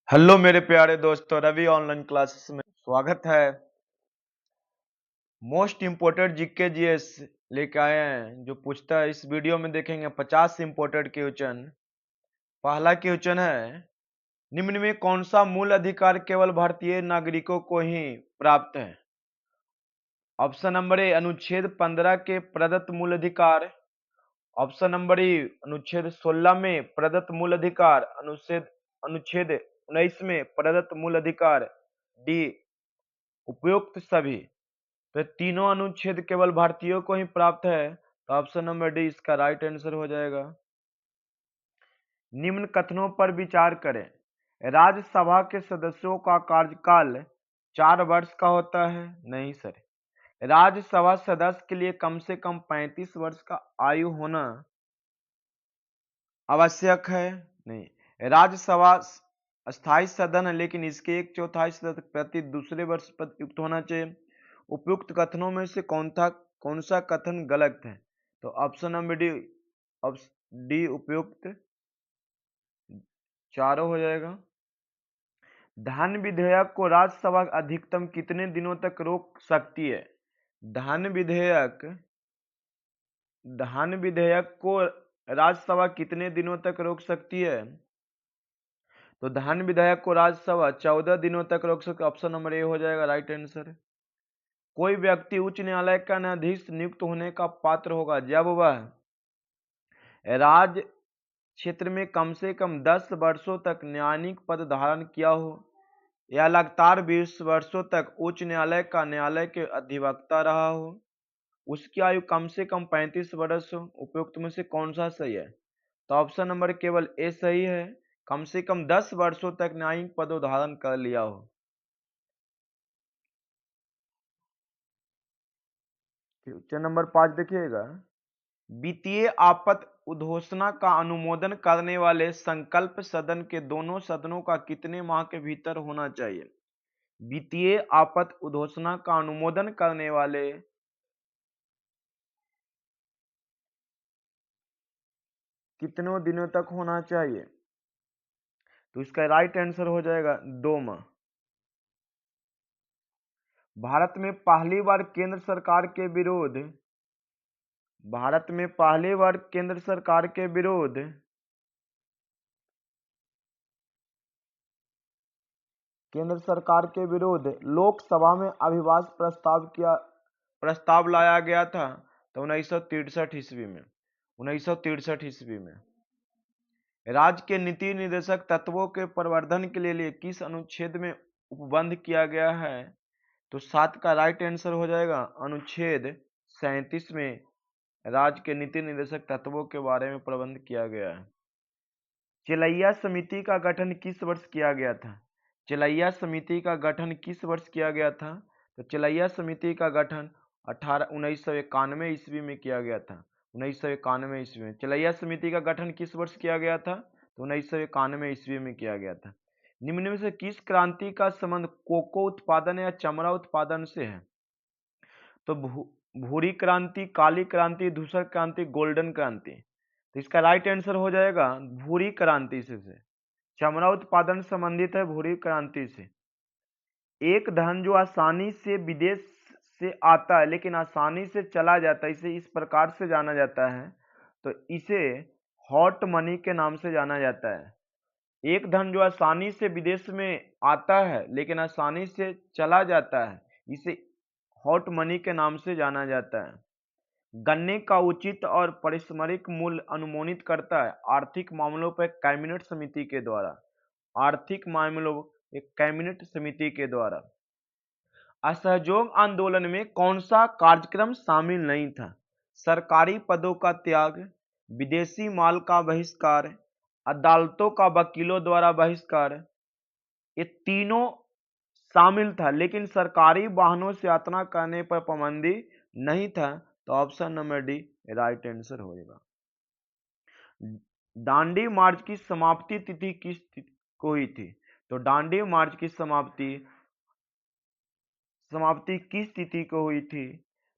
Hello मेरे प्यारे दोस्तों, रवि ऑनलाइन क्लासेस में स्वागत है। मोस्ट इम्पोर्टेंट जीके जीएस लेके आए हैं, जो पूछता है। इस वीडियो में देखेंगे 50 इम्पोर्टेंट क्वेश्चन। पहला क्वेश्चन है, निम्न में कौन सा मूल अधिकार केवल भारतीय नागरिकों को ही प्राप्त है? ऑप्शन नंबर ए अनुच्छेद 15 के प्रदत्त मूल अधिकार। ऑप्शन नंबर ई अनुच्छेद 16 में प्रदत्त मूल अधिकार। अनुच्छेद 19 में प्रदत्त मूल अधिकार। डी उपयुक्त सभी। तो तीनों अनुच्छेद केवल भारतीयों को ही प्राप्त है, तो ऑप्शन नंबर डी इसका राइट आंसर हो जाएगा। निम्न कथनों पर विचार करें। राज्यसभा के सदस्यों का कार्यकाल 4 वर्ष का होता है। नहीं सर। राज्यसभा सदस्य के लिए कम से कम 35 वर्ष का आयु होना आवश्यक है। नहीं। राज्यसभा स्थायी सदन है, लेकिन इसके 1/4 सदस्य प्रति दूसरे वर्ष पर युक्त होना चाहिए। उपयुक्त कथनों में से कौन सा कथन गलत है? तो ऑप्शन नंबर डी उपयुक्त चारों हो जाएगा। धन विधेयक को राज्यसभा अधिकतम कितने दिनों तक रोक सकती है? धन विधेयक को राज्यसभा कितने दिनों तक रोक सकती है? तो धन विधेयक को राज्यसभा 14 दिनों तक रोक सकती है। ऑप्शन नंबर ए हो जाएगा राइट आंसर। कोई व्यक्ति उच्च न्यायालय का न्यायाधीश नियुक्त होने का पात्र होगा जब वह राज्य क्षेत्र में कम से कम 10 वर्षों तक न्यायिक पद धारण किया हो, या लगातार 20 वर्षों तक उच्च न्यायालय का न्यायालय के अधिवक्ता रहा हो, उसकी आयु कम से कम 35 वर्ष हो। उपयुक्त में से कौन सा सही है? तो ऑप्शन नंबर केवल ए सही है। कम से कम 10 वर्षों तक न्यायिक पद धारण कर लिया हो। क्वेश्चन नंबर 5 देखिएगा। वित्तीय आपात उद्घोषणा का अनुमोदन करने वाले संकल्प सदन के दोनों सदनों का कितने माह के भीतर होना चाहिए? वित्तीय आपात उद्घोषणा का अनुमोदन करने वाले कितनों दिनों तक होना चाहिए? तो इसका राइट आंसर हो जाएगा 2 माह। भारत में पहली बार केंद्र सरकार के विरोध लोकसभा में अविश्वास प्रस्ताव लाया गया था। तो 1963 ईस्वी में। राज्य के नीति निर्देशक तत्वों के प्रवर्धन के लिए किस अनुच्छेद में उपबंध किया गया है? तो 7 का राइट आंसर हो जाएगा अनुच्छेद 37 में राज्य के नीति निर्देशक तत्वों के बारे में प्रबंध किया गया है। चिलैया समिति का गठन किस वर्ष किया गया था? चिलैया समिति का गठन किस वर्ष किया गया था? तो चिलैया समिति का गठन 1991 ईस्वी में किया गया था। 1991 ईस्वी में चिलैया समिति का गठन किस वर्ष किया गया था? तो 1991 ईस्वी में किया गया था। निम्न में से किस क्रांति का संबंध कोको उत्पादन या चमड़ा उत्पादन से है? तो भूरी क्रांति, काली क्रांति, धूसर क्रांति, गोल्डन क्रांति। तो इसका राइट आंसर हो जाएगा भूरी क्रांति से। चमड़ा उत्पादन संबंधित है भूरी क्रांति से। एक धन जो आसानी से विदेश से आता है लेकिन आसानी से चला जाता है, इसे इस प्रकार से जाना जाता है, तो इसे हॉट मनी के नाम से जाना जाता है। एक धन जो आसानी से विदेश में आता है लेकिन आसानी से चला जाता है, इसे हॉट मनी के नाम से जाना जाता है। गन्ने का उचित और पारिश्रमिक मूल्य अनुमानित करता है आर्थिक मामलों पर कैबिनेट समिति के द्वारा। आर्थिक मामलों एक कैबिनेट समिति के द्वारा। असहयोग आंदोलन में कौन सा कार्यक्रम शामिल नहीं था? सरकारी पदों का त्याग, विदेशी माल का बहिष्कार, अदालतों का वकीलों द्वारा बहिष्कार। ये तीनों शामिल था, लेकिन सरकारी वाहनों से यात्रा करने पर पाबंदी नहीं था। तो option number D right answer होगा। दांडी मार्च की समाप्ति तिथि किस को हुई थी? तो दांडी मार्च की समाप्ति किस तिथि को हुई थी?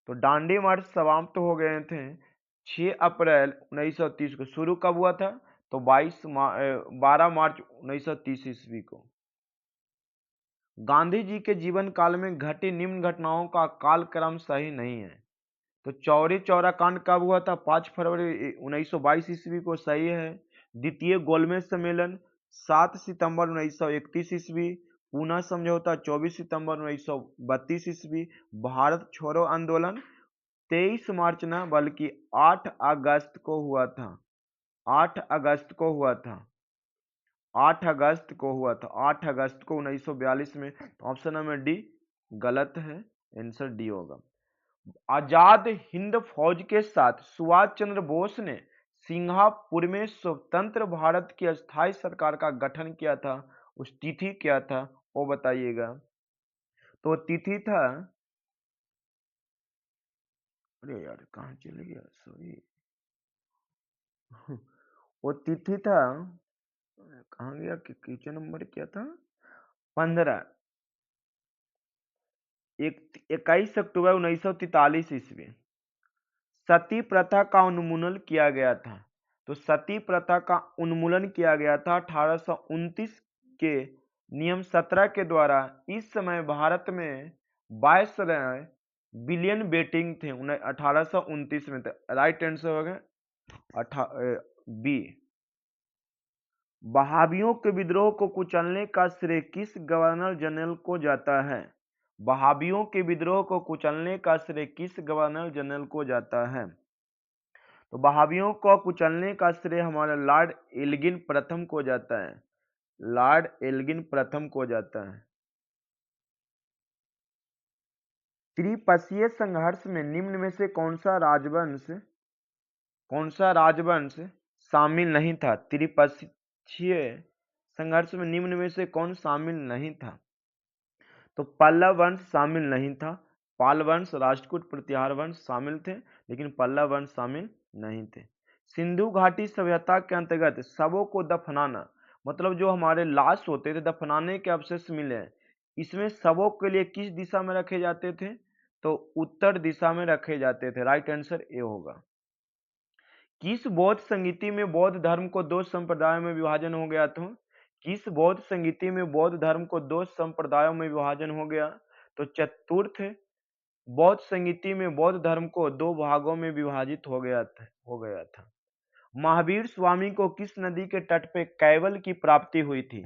तो दांडी मार्च समाप्त हो गए थे 6 अप्रैल 1930 को। शुरू कब हुआ था? तो 12 मार्च 1930 ईस्वी को। गांधी जी के जीवन काल में घटी निम्न घटनाओं का कालक्रम सही नहीं है। तो चौरी चौरा कांड कब हुआ था? 5 फरवरी 1922 ईस्वी को, सही है। द्वितीय गोलमेज सम्मेलन 7 सितंबर 1931 ईस्वी। पूना समझौता 24 सितंबर 1932 ईस्वी। भारत छोड़ो आंदोलन 23 मार्च न बल्कि 8 अगस्त को हुआ था। 8 अगस्त को हुआ था। 8 अगस्त को हुआ था। 8 अगस्त को 1942 में। ऑप्शन नंबर डी गलत है, आंसर डी होगा। आजाद हिंद फौज के साथ सुभाष चंद्र बोस ने सिंगापुर में स्वतंत्र भारत की अस्थायी सरकार का गठन किया था। उस तिथि क्या था वो बताइएगा। तो तिथि था, अरे यार कहाँ चले गया, सॉरी। वो तिथि था, कहाँ गया, किचन नंबर क्या था? 15 21 अक्टूबर 1943 ईस्वी। सती प्रथा का उन्मूलन किया गया था। तो सती प्रथा का उन्मूलन किया गया था 1829 के नियम 17 के द्वारा। इस समय भारत में 22 बिलियन बेटिंग थे 1829 में। राइट आंसर हो गया बी। बहाबियों के विद्रोह को कुचलने का श्रेय किस गवर्नर जनरल को जाता है? बहाबियों के विद्रोह को कुचलने का श्रेय किस गवर्नर जनरल को जाता है? तो बहाबियों को कुचलने का श्रेय हमारा लॉर्ड एल्गिन प्रथम को जाता है। लॉर्ड एल्गिन प्रथम को जाता है। त्रिपक्षीय संघर्ष में निम्न में से कौन सा राजवंश शामिल नहीं था? त्रिपक्षीय संघर्ष में निम्न में से कौन शामिल नहीं था? तो पल्लव वंश शामिल नहीं था। पाल वंश, राष्ट्रकूट, प्रतिहार वंश शामिल थे, लेकिन पल्लव वंश शामिल नहीं थे। सिंधु घाटी सभ्यता के अंतर्गत शवों को दफनाना, मतलब जो हमारे लाश होते थे, दफनाने के अवशेष मिले, इसमें शवों के लिए किस दिशा में रखे जाते थे? तो उत्तर दिशा में रखे जाते थे। राइट आंसर ए होगा। किस बौद्ध संगीति में बौद्ध धर्म को दो संप्रदायों में विभाजन हो गया था? किस बौद्ध संगीति में बौद्ध धर्म को दो संप्रदायों में विभाजन हो गया? तो चतुर्थ बौद्ध संगीति में बौद्ध धर्म को दो भागों में विभाजित हो गया था। महावीर स्वामी को किस नदी के तट पे कैवल की प्राप्ति हुई थी?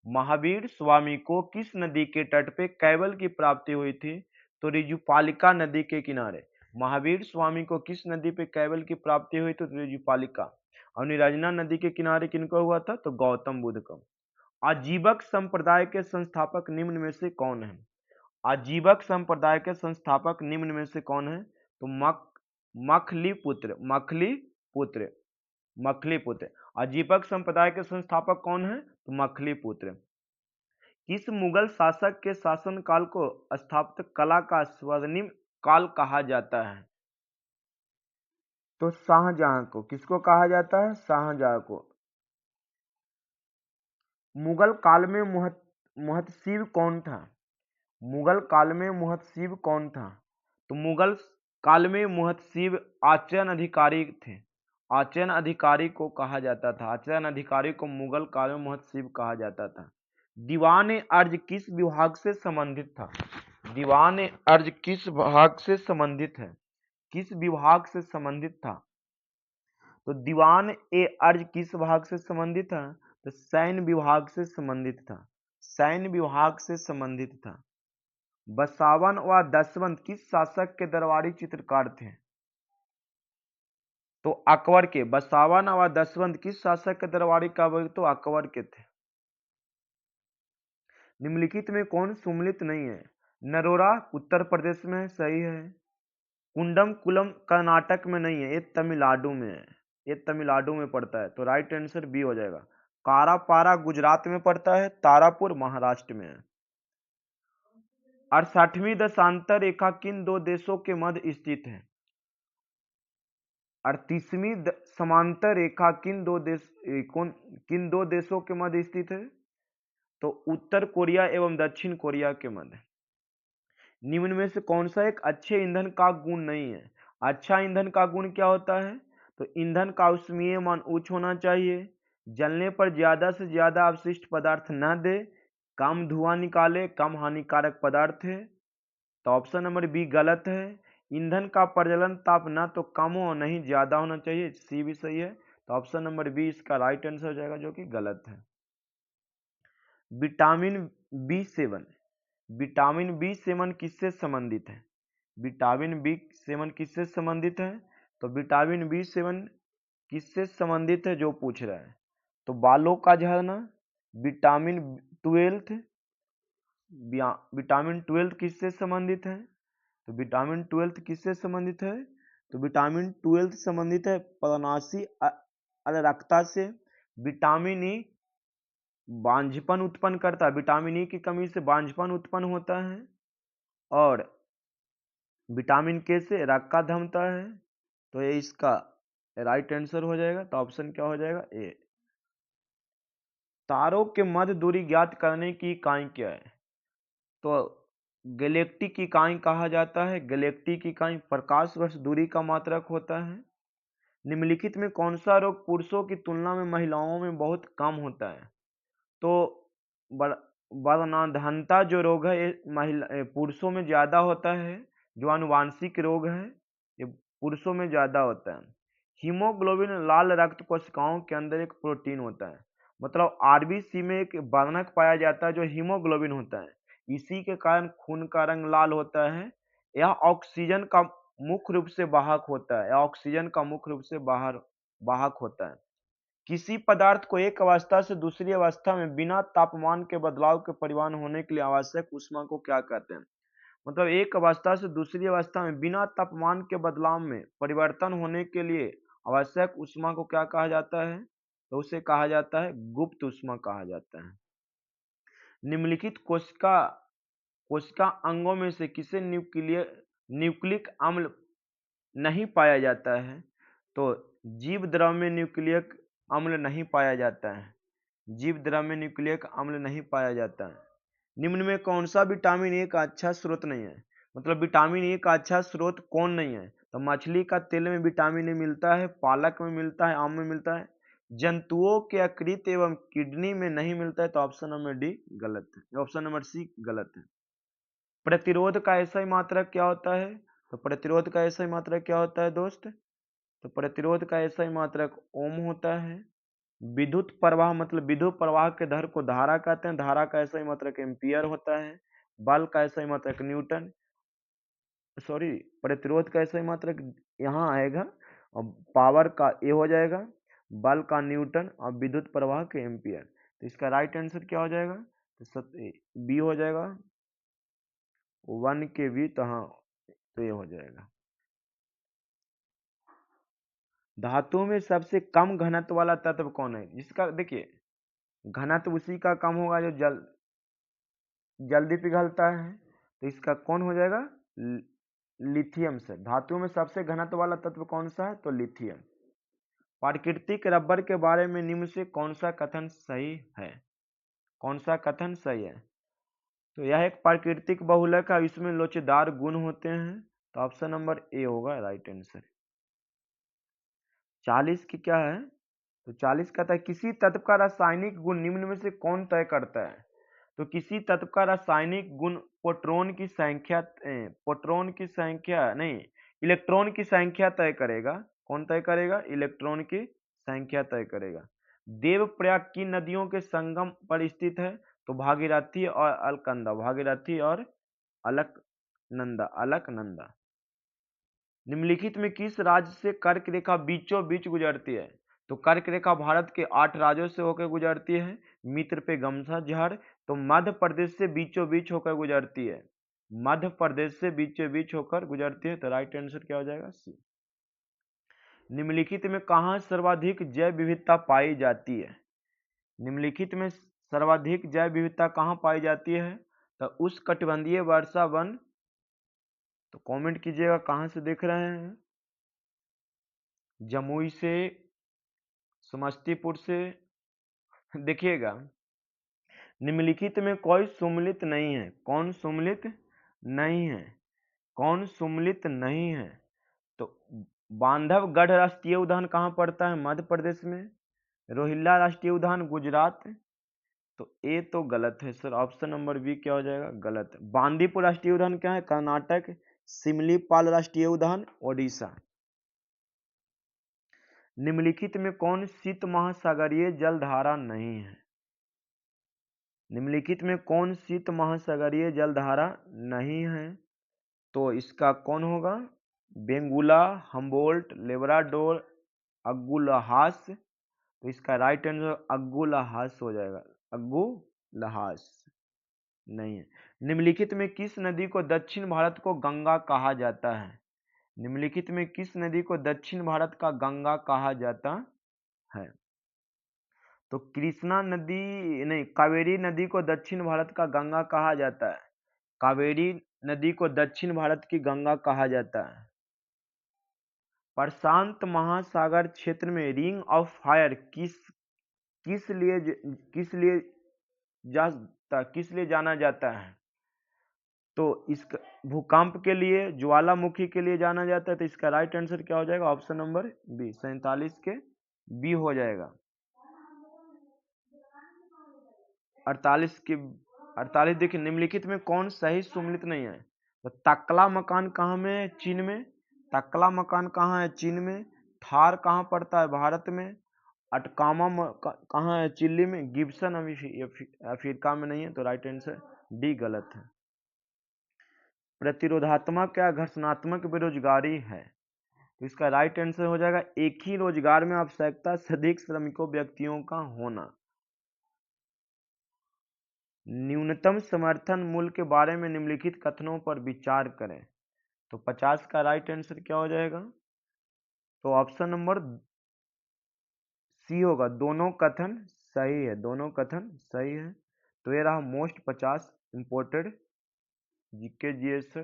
महावीर स्वामी को किस नदी के तट पे कैवल की प्राप्ति हुई थी? तो ऋजुपालिका नदी के किनारे। महावीर स्वामी को किस नदी पे कैवल की प्राप्ति हुई? तो ऋजुपालिका। और निरंजना नदी के किनारे किनको हुआ था? तो गौतम बुद्ध को। आजीवक संप्रदाय के संस्थापक निम्न में से कौन है? आजीवक संप्रदाय के संस्थापक निम्न में से कौन है? तो मखलीपुत्र। आजीवक संप्रदाय के संस्थापक कौन है? तो मखलीपुत्र। किस मुगल शासक के शासनकाल को स्थापत्य कला का स्वर्णिम काल कहा जाता है? तो शाहजहां को। किसको कहा जाता है? शाहजहां को। मुगल काल में मुहतसिब कौन था? मुगल काल में मुहतसिब कौन था? तो मुगल काल में मुहतसिब आचरण अधिकारी थे। आचरण अधिकारी को कहा जाता था। आचरण अधिकारी को मुगल काल में मुहतसिब कहा जाता था। दीवान अर्ज किस विभाग से संबंधित था? दीवान अर्ज किस विभाग से संबंधित है? किस विभाग से संबंधित था? तो दीवान ए अर्ज किस विभाग से संबंधित था? तो सैन्य विभाग से संबंधित था। सैन्य विभाग से संबंधित था। बसावन व दसवंत किस शासक के दरबारी चित्रकार थे? तो अकबर के। बसावन व दसवंत किस शासक के दरबारी कारीगर? तो अकबर के थे। निम्नलिखित में कौन सुमेलित नहीं है? नरोरा उत्तर प्रदेश में, सही है। कुंडम कुलम कर्नाटक में नहीं है, ये तमिलनाडु में है। ये तमिलनाडु में पड़ता है। तो राइट आंसर बी हो जाएगा। कारापारा गुजरात में पड़ता है, तारापुर महाराष्ट्र में है। 68वीं दशांतर रेखा किन दो देशों के मध्य स्थित है? 38वीं समांतर रेखा किन दो देशों के मध्य स्थित है? तो उत्तर कोरिया एवं दक्षिण कोरिया के मध्य। निम्न में से कौन सा एक अच्छे ईंधन का गुण नहीं है? अच्छा ईंधन का गुण क्या होता है? तो ईंधन का ऊष्मीय मान उच्च होना चाहिए, जलने पर ज्यादा से ज्यादा अवशिष्ट पदार्थ न दे, कम धुआं निकाले, कम हानिकारक पदार्थ है, तो ऑप्शन नंबर बी गलत है। ईंधन का प्रज्वलन ताप ना तो कम हो नहीं ज्यादा होना चाहिए, सी भी सही है, तो ऑप्शन नंबर बी इसका राइट आंसर हो जाएगा, जो कि गलत है। Vitamin B seven, vitamin B seven किससे संबंधित है? विटामिन बी सेवन किससे संबंधित है? तो विटामिन बी सेवन किससे संबंधित है जो पूछ रहा है, तो बालों का झड़ना, विटामिन 12, विटामिन 12 किससे संबंधित है? तो विटामिन 12 किससे संबंधित है? तो विटामिन 12 संबंधित है पर्णपाती अराक्ता से। विटामिन ई बांझपन उत्पन्न करता है, विटामिन ई की कमी से बांझपन उत्पन्न होता है। और विटामिन के से रक्का धमता है, तो ये इसका राइट आंसर हो जाएगा, तो ऑप्शन क्या हो जाएगा? ए। तारों के मध्य दूरी ज्ञात करने की इकाई क्या है? तो गैलेक्टिक इकाई कहा जाता है। गैलेक्टिक इकाई प्रकाश वर्ष दूरी का मात्रक होता है। निम्नलिखित में कौन सा रोग पुरुषों की तुलना में महिलाओं में बहुत कम होता है? तो वर्णांधता जो रोग है ये पुरुषों में ज्यादा होता है। जो आनुवांशिक रोग है ये पुरुषों में ज्यादा होता है। हीमोग्लोबिन लाल रक्त कोशिकाओं के अंदर एक प्रोटीन होता है, मतलब आरबीसी में एक वर्णक पाया जाता है जो हीमोग्लोबिन होता है, इसी के कारण खून का रंग लाल होता है। यह ऑक्सीजन का मुख्य रूप से वाहक होता है, यह ऑक्सीजन का मुख्य रूप से वाहक होता है। किसी पदार्थ को एक अवस्था से दूसरी अवस्था में बिना तापमान के बदलाव के परिवहन होने के लिए आवश्यक ऊष्मा को क्या कहते हैं? मतलब एक अवस्था से दूसरी अवस्था में बिना तापमान के बदलाव में परिवर्तन होने के लिए आवश्यक ऊष्मा को क्या कहा जाता है? तो उसे कहा जाता है गुप्त ऊष्मा कहा जाता है। निम्नलिखित कोशिका अंगों में से किसे न्यूक्लिक अम्ल नहीं पाया जाता है? तो जीव द्रव में न्यूक्लिक अम्ल नहीं पाया जाता है, जीव द्रव में न्यूक्लिक अम्ल नहीं पाया जाता है। निम्न में कौन सा विटामिन ए का अच्छा स्रोत नहीं है? मतलब विटामिन ए का अच्छा स्रोत कौन नहीं है? तो मछली का तेल में विटामिन ए मिलता है, पालक में मिलता है, आम में मिलता है। जंतुओं के यकृत एवं किडनी में नहीं मिलता है, तो ऑप्शन नंबर डी गलत है, ऑप्शन नंबर सी गलत है। प्रतिरोध का ऐसा मात्रक क्या होता है? तो प्रतिरोध का ऐसा मात्रक क्या होता है दोस्त? तो प्रतिरोध का ऐसा मात्रक ओम होता है। विद्युत प्रवाह मतलब विद्युत प्रवाह के दर को धारा कहते हैं, धारा का ऐसा मात्रक एम्पियर होता है। बल का ऐसा मात्रक न्यूटन, सॉरी प्रतिरोध का ऐसा मात्रक यहाँ आएगा, और पावर का ए हो जाएगा, बल का न्यूटन और विद्युत प्रवाह के एम्पियर। तो इसका राइट आंसर क्या हो जाएगा? तो बी हो जाएगा, 1 के वी, तो हाँ तो ये हो जाएगा। धातु में सबसे कम घनत्व वाला तत्व कौन है? जिसका देखिए घनत्व उसी का कम होगा जो जल्दी पिघलता है, तो इसका कौन हो जाएगा? लिथियम से। धातु में सबसे घनत्व वाला तत्व कौन सा है? तो लिथियम। प्राकृतिक रबर के बारे में निम्न से कौन सा कथन सही है? कौन सा कथन सही है? तो यह एक प्राकृतिक बहुलक है, इसमें लोचदार गुण होते हैं, तो ऑप्शन नंबर ए होगा राइट आंसर। 40 की क्या है? तो 40 कहता है किसी तत्व का रासायनिक गुण निम्न में से कौन तय करता है? तो किसी तत्व का रासायनिक गुण इलेक्ट्रॉन की संख्या तय करेगा। कौन तय करेगा? इलेक्ट्रॉन की संख्या तय करेगा। देवप्रयाग की नदियों के संगम पर स्थित है? तो भागीरथी और अलकनंदा, भागीरथी और अलकनंदा। निम्नलिखित में किस राज्य से कर्क रेखा बीचों बीच गुजरती है? तो कर्क रेखा भारत के 8 राज्यों से होकर गुजरती है। मित्र पे गमछा झाड़, तो मध्य प्रदेश से बीचों बीच होकर गुजरती है, मध्य प्रदेश से बीचों बीच होकर गुजरती है, तो राइट आंसर क्या हो जाएगा? सी। निम्नलिखित में कहाँ सर्वाधिक जैव विविधता पाई जाती है? निम्नलिखित में सर्वाधिक जैव विविधता कहाँ पाई जाती है? तो उष्णकटिबंधीय वर्षा वन, तो कमेंट कीजिएगा कहाँ से देख रहे हैं। जमुई से, समस्तीपुर से, देखिएगा निम्नलिखित में कोई सुम्मिलित नहीं है। कौन सुम्मिलित नहीं है? कौन सुम्मिलित नहीं है? तो बांधवगढ़ राष्ट्रीय उद्यान कहाँ पड़ता है? मध्य प्रदेश में। रोहिल्ला राष्ट्रीय उद्यान गुजरात, तो ए तो गलत है सर, ऑप्शन नंबर बी क्या हो जाएगा, गलत। बांदीपुर राष्ट्रीय उद्यान क्या है, कर्नाटक। सिमलीपाल राष्ट्रीय उद्यान ओडिशा। निम्नलिखित में कौन शीत महासागरीय जलधारा नहीं है? निम्नलिखित में कौन शीत महासागरीय जलधारा नहीं है? तो इसका कौन होगा, बेंगुला, हम्बोल्ट, लेब्राडोर, अग्गुलहास। तो इसका राइट आंसर अग्गुलहास हो जाएगा, अग्गुलहास नहीं है। निम्नलिखित में किस नदी को दक्षिण भारत को गंगा कहा जाता है? निम्नलिखित में किस नदी को दक्षिण भारत का गंगा कहा जाता है? तो कृष्णा नदी नहीं, कावेरी नदी को दक्षिण भारत का गंगा कहा जाता है। कावेरी नदी को दक्षिण भारत की गंगा कहा जाता है। प्रशांत महासागर क्षेत्र में रिंग ऑफ फायर किस लिए जाना जाता है? तो इसका भूकंप के लिए, ज्वालामुखी के लिए जाना जाता है। तो इसका राइट आंसर क्या हो जाएगा, ऑप्शन नंबर बी, 47 के बी हो जाएगा। 48 देखिए, निम्नलिखित में कौन सही सुमेलित नहीं है? तो तकला मकान कहाँ में है, चीन में। तकला मकान कहाँ है, चीन में। थार कहाँ पड़ता है, भारत में। अटकामा कहाँ है, चिली में। गिब्सन अफ्रीका में नहीं है। तो राइट आंसर डी गलत है। प्रतिरोधात्मक या घर्षणात्मक बेरोजगारी है। तो इसका राइट आंसर हो जाएगा एक ही रोजगार में आवश्यकता से अधिक श्रमिकों व्यक्तियों का होना। न्यूनतम समर्थन मूल्य के बारे में निम्नलिखित कथनों पर विचार करें। तो 50 का राइट आंसर क्या हो जाएगा, तो ऑप्शन नंबर सी होगा, दोनों कथन सही है, दोनों कथन सही है। तो ये रहा most 50 imported GK GS sir.